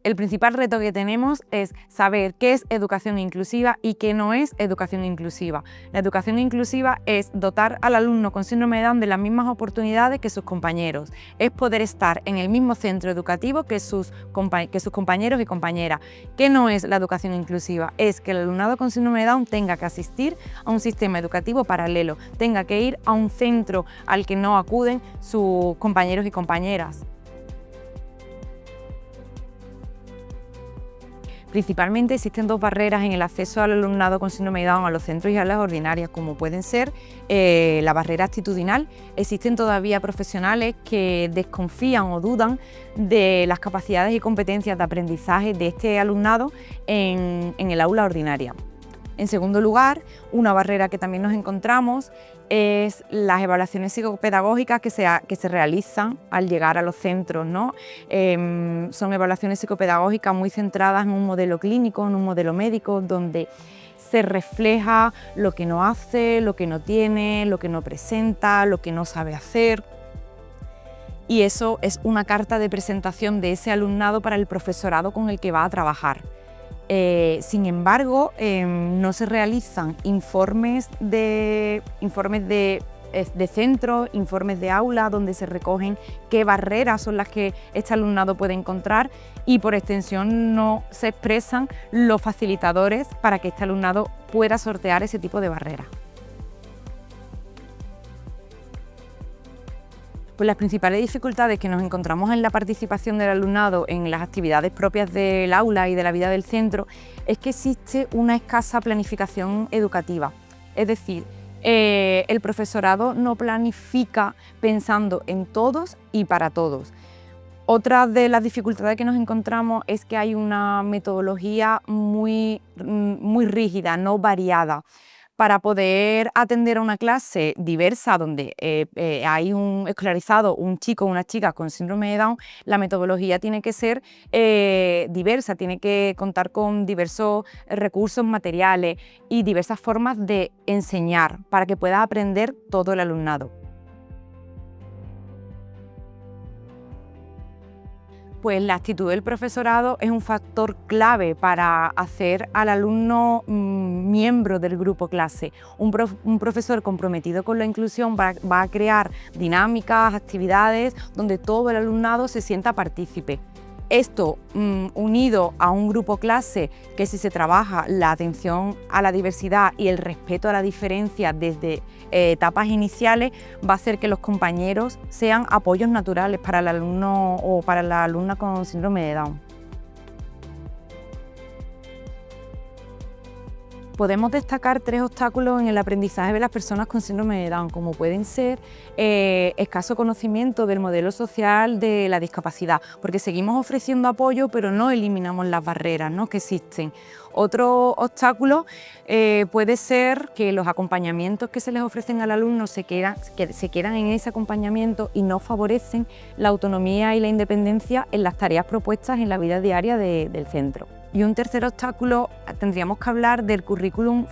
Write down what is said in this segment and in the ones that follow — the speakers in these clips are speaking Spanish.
El principal reto que tenemos es saber qué es educación inclusiva y qué no es educación inclusiva. La educación inclusiva es dotar al alumno con síndrome de Down de las mismas oportunidades que sus compañeros, es poder estar en el mismo centro educativo que sus compañeros y compañeras. ¿Qué no es la educación inclusiva? Es que el alumnado con síndrome de Down tenga que asistir a un sistema educativo paralelo, tenga que ir a un centro al que no acuden sus compañeros y compañeras. Principalmente existen dos barreras en el acceso al alumnado con síndrome de Down a los centros y a las ordinarias, como pueden ser la barrera actitudinal. Existen todavía profesionales que desconfían o dudan de las capacidades y competencias de aprendizaje de este alumnado en el aula ordinaria. En segundo lugar, una barrera que también nos encontramos es las evaluaciones psicopedagógicas que se realizan al llegar a los centros, ¿no? Son evaluaciones psicopedagógicas muy centradas en un modelo clínico, en un modelo médico, donde se refleja lo que no hace, lo que no tiene, lo que no presenta, lo que no sabe hacer. Y eso es una carta de presentación de ese alumnado para el profesorado con el que va a trabajar. Sin embargo, no se realizan informes de centro, informes de aula, donde se recogen qué barreras son las que este alumnado puede encontrar y por extensión no se expresan los facilitadores para que este alumnado pueda sortear ese tipo de barreras. Pues las principales dificultades que nos encontramos en la participación del alumnado en las actividades propias del aula y de la vida del centro es que existe una escasa planificación educativa. Es decir, el profesorado no planifica pensando en todos y para todos. Otra de las dificultades que nos encontramos es que hay una metodología muy rígida, no variada. Para poder atender a una clase diversa donde hay escolarizado un chico o una chica con síndrome de Down, la metodología tiene que ser diversa, tiene que contar con diversos recursos materiales y diversas formas de enseñar para que pueda aprender todo el alumnado. Pues la actitud del profesorado es un factor clave para hacer al alumno miembro del grupo clase. Un profesor comprometido con la inclusión va a crear dinámicas, actividades donde todo el alumnado se sienta partícipe. Esto unido a un grupo clase que si se trabaja la atención a la diversidad y el respeto a la diferencia desde etapas iniciales, va a hacer que los compañeros sean apoyos naturales para el alumno o para la alumna con síndrome de Down. Podemos destacar 3 obstáculos en el aprendizaje de las personas con síndrome de Down, como pueden ser escaso conocimiento del modelo social de la discapacidad, porque seguimos ofreciendo apoyo pero no eliminamos las barreras, ¿no?, que existen. Otro obstáculo puede ser que los acompañamientos que se les ofrecen al alumno se quedan en ese acompañamiento y no favorecen la autonomía y la independencia en las tareas propuestas en la vida diaria del centro. Y un tercer obstáculo, tendríamos que hablar del currículum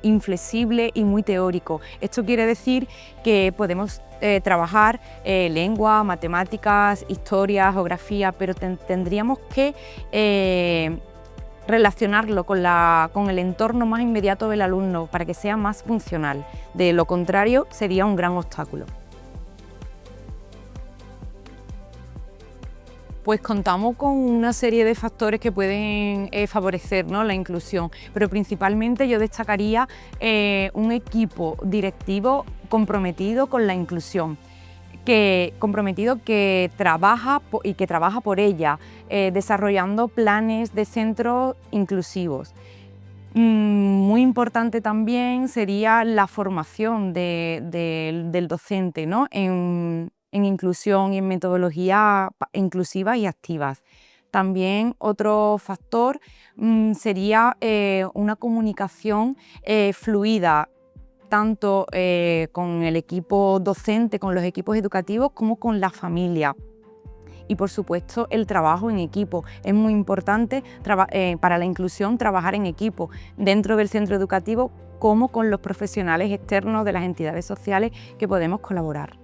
inflexible y muy teórico. Esto quiere decir que podemos trabajar lengua, matemáticas, historia, geografía, pero tendríamos que relacionarlo con el entorno más inmediato del alumno para que sea más funcional. De lo contrario, sería un gran obstáculo. Pues contamos con una serie de factores que pueden favorecer, ¿no?, la inclusión, pero principalmente yo destacaría un equipo directivo comprometido con la inclusión, que trabaja por ella, desarrollando planes de centros inclusivos. Muy importante también sería la formación del docente, ¿no?, en inclusión y en metodologías inclusivas y activas. También otro factor sería una comunicación fluida, tanto con el equipo docente, con los equipos educativos, como con la familia. Y por supuesto el trabajo en equipo. Es muy importante para la inclusión trabajar en equipo dentro del centro educativo como con los profesionales externos de las entidades sociales que podemos colaborar.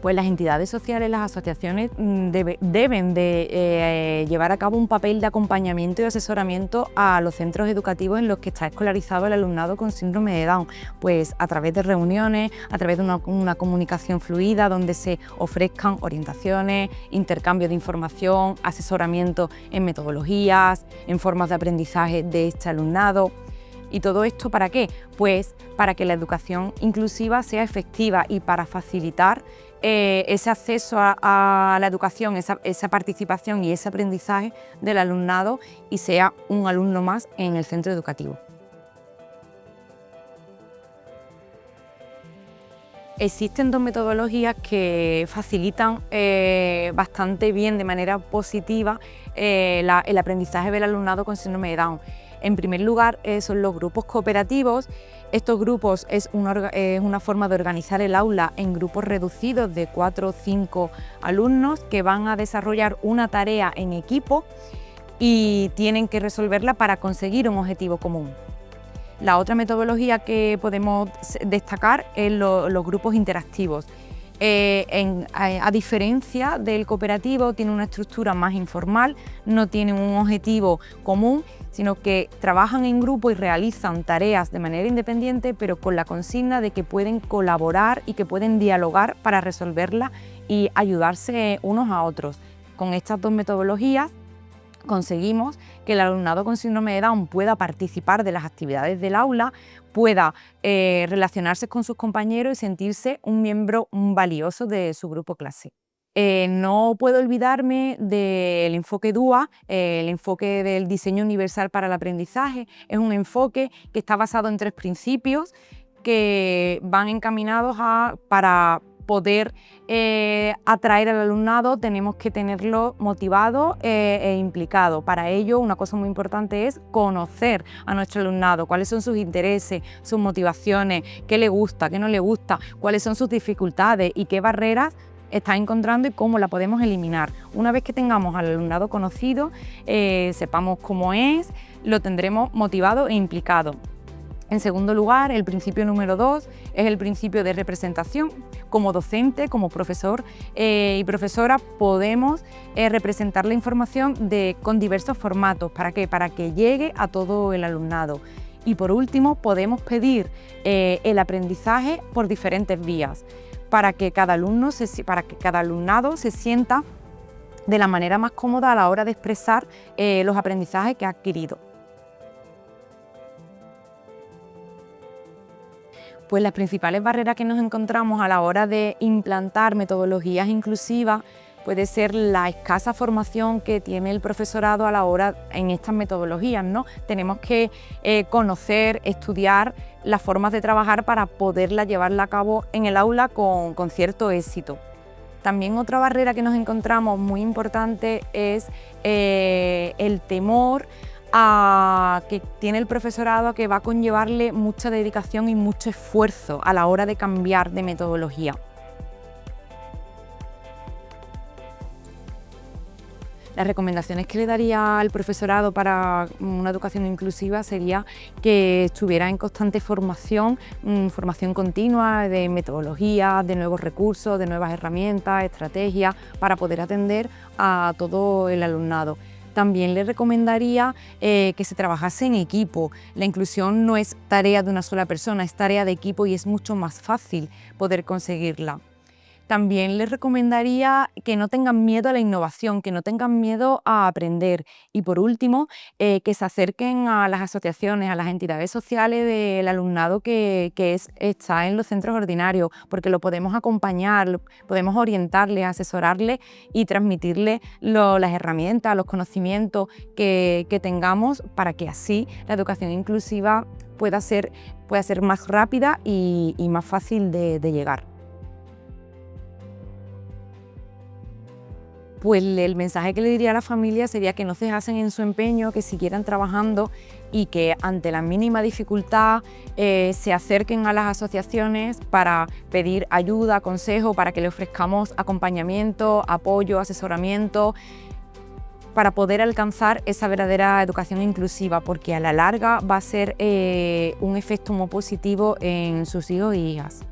Pues las entidades sociales, las asociaciones deben de llevar a cabo un papel de acompañamiento y asesoramiento a los centros educativos en los que está escolarizado el alumnado con síndrome de Down, pues a través de reuniones, a través de una comunicación fluida donde se ofrezcan orientaciones, intercambio de información, asesoramiento en metodologías, en formas de aprendizaje de este alumnado. ¿Y todo esto para qué? Pues para que la educación inclusiva sea efectiva y para facilitar ese acceso a la educación, esa participación y ese aprendizaje del alumnado y sea un alumno más en el centro educativo. Existen dos metodologías que facilitan bastante bien, de manera positiva, el aprendizaje del alumnado con síndrome de Down. En primer lugar, son los grupos cooperativos. Estos grupos es una forma de organizar el aula en grupos reducidos de 4 o 5 alumnos que van a desarrollar una tarea en equipo y tienen que resolverla para conseguir un objetivo común. La otra metodología que podemos destacar es los grupos interactivos. A diferencia del cooperativo, tiene una estructura más informal, no tiene un objetivo común, sino que trabajan en grupo y realizan tareas de manera independiente, pero con la consigna de que pueden colaborar y que pueden dialogar para resolverla y ayudarse unos a otros. Con estas dos metodologías conseguimos que el alumnado con síndrome de Down pueda participar de las actividades del aula, pueda relacionarse con sus compañeros y sentirse un miembro valioso de su grupo clase. No puedo olvidarme del enfoque DUA, el enfoque del diseño universal para el aprendizaje. Es un enfoque que está basado en 3 principios que van encaminados para poder atraer al alumnado, tenemos que tenerlo motivado e implicado. Para ello, una cosa muy importante es conocer a nuestro alumnado, cuáles son sus intereses, sus motivaciones, qué le gusta, qué no le gusta, cuáles son sus dificultades y qué barreras está encontrando y cómo la podemos eliminar. Una vez que tengamos al alumnado conocido, sepamos cómo es, lo tendremos motivado e implicado. En segundo lugar, el principio número 2 es el principio de representación. Como docente, como profesor y profesora, podemos representar la información con diversos formatos. ¿Para qué? Para que llegue a todo el alumnado. Y por último, podemos pedir el aprendizaje por diferentes vías, para que cada alumnado se sienta de la manera más cómoda a la hora de expresar los aprendizajes que ha adquirido. Pues las principales barreras que nos encontramos a la hora de implantar metodologías inclusivas puede ser la escasa formación que tiene el profesorado a la hora en estas metodologías, ¿no? Tenemos que conocer, estudiar las formas de trabajar para poderla llevarla a cabo en el aula con cierto éxito. También otra barrera que nos encontramos muy importante es el temor que tiene el profesorado, a que va a conllevarle mucha dedicación y mucho esfuerzo a la hora de cambiar de metodología. Las recomendaciones que le daría al profesorado para una educación inclusiva sería que estuviera en constante formación, formación continua de metodologías, de nuevos recursos, de nuevas herramientas, estrategias, para poder atender a todo el alumnado. También le recomendaría que se trabajase en equipo. La inclusión no es tarea de una sola persona, es tarea de equipo y es mucho más fácil poder conseguirla. También les recomendaría que no tengan miedo a la innovación, que no tengan miedo a aprender. Y por último, que se acerquen a las asociaciones, a las entidades sociales del alumnado que está en los centros ordinarios, porque lo podemos acompañar, podemos orientarle, asesorarle y transmitirle las herramientas, los conocimientos que tengamos, para que así la educación inclusiva pueda ser más rápida y más fácil de llegar. Pues el mensaje que le diría a la familia sería que no cejasen en su empeño, que siguieran trabajando y que ante la mínima dificultad se acerquen a las asociaciones para pedir ayuda, consejo, para que le ofrezcamos acompañamiento, apoyo, asesoramiento, para poder alcanzar esa verdadera educación inclusiva, porque a la larga va a ser un efecto muy positivo en sus hijos y hijas.